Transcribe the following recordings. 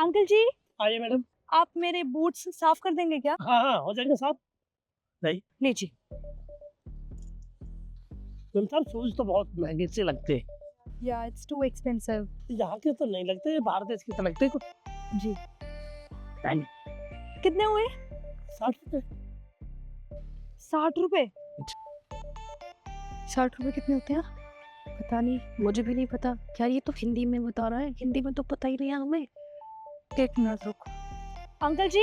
Uncle जी, आइए madam. आप मेरे बूट्स साफ कर देंगे क्या? हाँ हाँ, हो जाएंगे साहब। नहीं लीजिए। मैम साहब, शूज तो बहुत महंगे से लगते हैं। या इट्स टू एक्सपेंसिव। यहाँ के तो नहीं लगते, बाहर देश के तो लगते हैं कुछ। जी। नहीं, कितने हुए? 60 रुपए। 60 रुपए? 60 रुपए कितने होते हैं? पता नहीं, मुझे भी नहीं पता। क्या ये तो हिंदी में बता रहा है? हिंदी में तो पता ही नहीं है हमें। एक मिनट रुको। अंकल जी,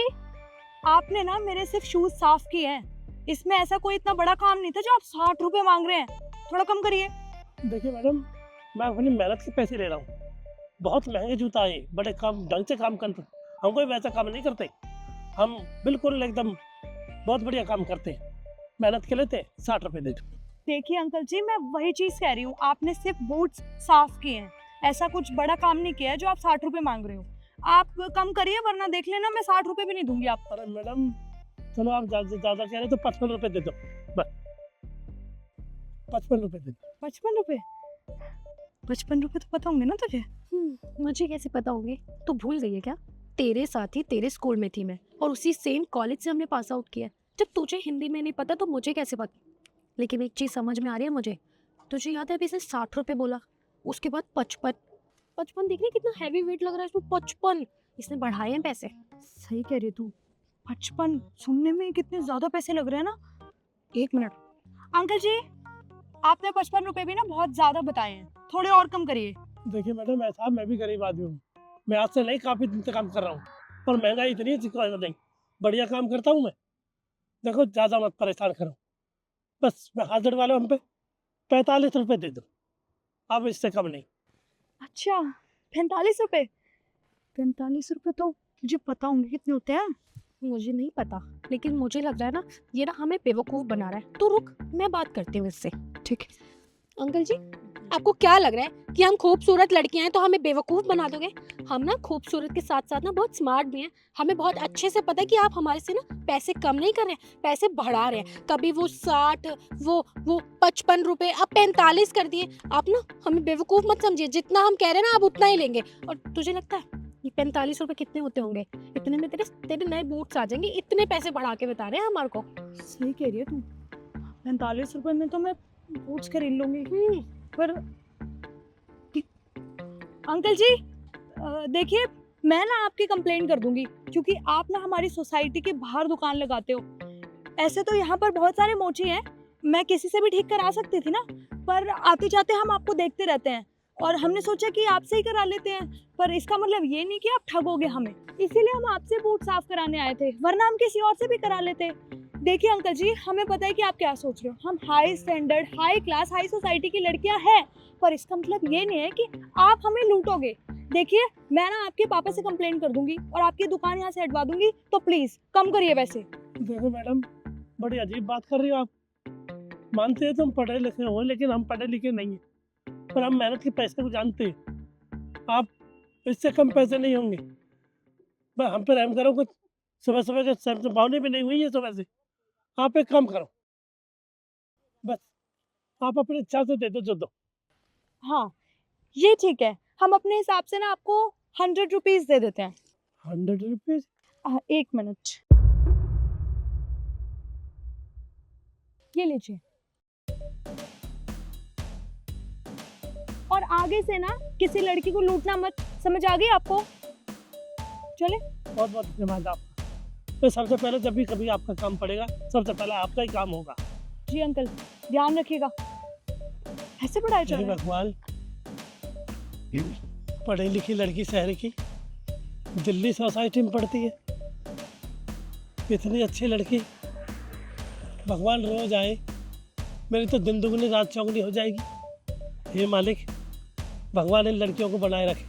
आपने ना मेरे सिर्फ शूज साफ किए हैं। इसमें ऐसा कोई इतना बड़ा काम नहीं था जो आप 60 रुपए मांग रहे हैं। थोड़ा कम करिए। देखिए मैडम, मैं अपनी मेहनत के पैसे ले रहा हूँ। बहुत महंगे जूता है, बड़े काम ढंग से काम करते। हम कोई वैसा काम नहीं करते। हम बिल्कुल एकदम बहुत बढ़िया काम करते हैं। मेहनत के लेते 60 रुपए दे दो। देखिए अंकल जी, मैं वही चीज कह रही हूँ, आपने सिर्फ बूट्स साफ किए हैं। ऐसा कुछ बड़ा काम नहीं किया है जो आप 60 रुपए मांग रहे हो। आप कम करिए, वरना देख लेना मैं 60 रुपए भी नहीं दूंगी आपको। अरे मैडम, चलो आप ज्यादा कह रहे तो 55 रुपए दे दो बस। 55 रुपए दे दो। 55 रुपए? 55 रुपए तो पता होंगे ना तुझे? मुझे कैसे पता होंगे? तू भूल गई है क्या? तेरे साथ ही तेरे स्कूल में थी मैं, और उसी सेम कॉलेज से हमने पास आउट किया। जब तुझे हिंदी में नहीं पता तो मुझे कैसे पता? लेकिन एक चीज समझ में आ रही है मुझे। तुझे याद है अभी इसने 60 रुपए बोला, उसके बाद 55। 55 देख रही कितना हैवी वेट लग रहा है इसमें। 55 इसने बढ़ाए हैं पैसे। सही कह रही तू। 55 सुनने में कितने ज्यादा पैसे लग रहे हैं ना। एक मिनट अंकल जी, आपने 55 रुपए भी ना बहुत ज्यादा बताए हैं, थोड़े और कम करिए। देखिए मैडम, ऐसा मैं भी गरीब आदमी हूँ। मैं आज से नहीं, काफ़ी दिन से काम कर रहा हूँ, पर महंगाई इतनी है जिसको नहीं। बढ़िया काम करता हूँ मैं। देखो, ज़्यादा मत परेशान करो। बस मैं हाथ वाले हम पे 45 रुपए दे दो, अब इससे कम नहीं। अच्छा, 45 रुपए? 45 रुपए तो मुझे पता होंगे कितने होते हैं। मुझे नहीं पता, लेकिन मुझे लग रहा है ना ये ना हमें बेवकूफ बना रहा है। तो रुक, मैं बात करती हूँ इससे। ठीक है। अंकल जी, आपको क्या लग रहा है कि हम खूबसूरत लड़कियां हैं तो हमें बेवकूफ बना दोगे? हम ना खूबसूरत के साथ साथ ना बहुत स्मार्ट भी हैं। हमें बहुत अच्छे से पता है कि आप हमारे से ना पैसे कम नहीं कर रहे हैं, पैसे बढ़ा रहे हैं। कभी वो 60, वो 55 रुपए, अब 45 कर दिए। आप ना हमें बेवकूफ मत समझिए। जितना हम कह रहे हैं ना आप उतना ही लेंगे। और तुझे लगता है ये 45 रुपए कितने होते होंगे? इतने में तेरे नए बूट्स आ जाएंगे। इतने पैसे बढ़ा के बता रहे हैं हमारे को। सही कह रही है तू। 45 रुपए में तो मैं बूट्स खरीद लूंगी। पर अंकल जी, देखिए, मैं ना आपकी कंप्लेंट कर दूंगी, क्योंकि आप ना हमारी सोसाइटी के बाहर दुकान लगाते हो। ऐसे तो यहाँ पर बहुत सारे मोची हैं, मैं किसी से भी ठीक करा सकती थी ना, पर आते जाते हम आपको देखते रहते हैं और हमने सोचा कि आपसे ही करा लेते हैं। पर इसका मतलब ये नहीं कि आप ठगोगे हमें, इसीलिए हम आपसे बूट साफ कराने आए थे, वरना हम किसी और से भी करा लेते। देखिए अंकल जी, हमें पता है कि आप क्या सोच रहे हो। हम high standard, high class, high society की लड़कियां हैं, पर इसका मतलब ये नहीं है कि आप हमें लूटोगे। देखिए, मैं ना आपके पापा से कंप्लेंट कर दूंगी और आपकी दुकान यहाँ से हटवा दूंगी, तो प्लीज कम करिए पैसे। देखो मैडम, बड़ी अजीब बात कर रही हो आप। मानते हैं तुम पढ़े लिखे हो, लेकिन हम पढ़े लिखे नहीं हैं, पर हम मेहनत के पैसे को जानते हैं। आप इससे कम पैसे नहीं होंगे। बस हम पे रहम करो। कुछ सुबह सुबह के सर से भावने भी नहीं हुई है सुबह से। आप एक काम करो, बस आप अपने इच्छा से दे दो जो दो। हाँ, ये ठीक है, हम अपने हिसाब से ना आपको 100 रुपीज दे देते हैं। 100 रुपीज? एक मिनट, ये लीजिए। और आगे से ना किसी लड़की को लूटना मत, समझ आ गई आपको? चले। बहुत बहुत धन्यवाद आपका। तो सबसे पहले जब भी कभी आपका काम पड़ेगा, सबसे पहले आपका ही काम होगा। जी अंकल, ध्यान रखिएगा। ऐसे पढ़ाई चल हे रहा है? भगवान, पढ़ी लिखी लड़की शहर की दिल्ली सोसाइटी में पढ़ती है। इतनी अच्छी लड़की, भगवान रोज आए, मेरी तो दिन दुगनी रात चौगनी हो जाएगी। हे मालिक, भगवान इन लड़कियों को बनाए रखे।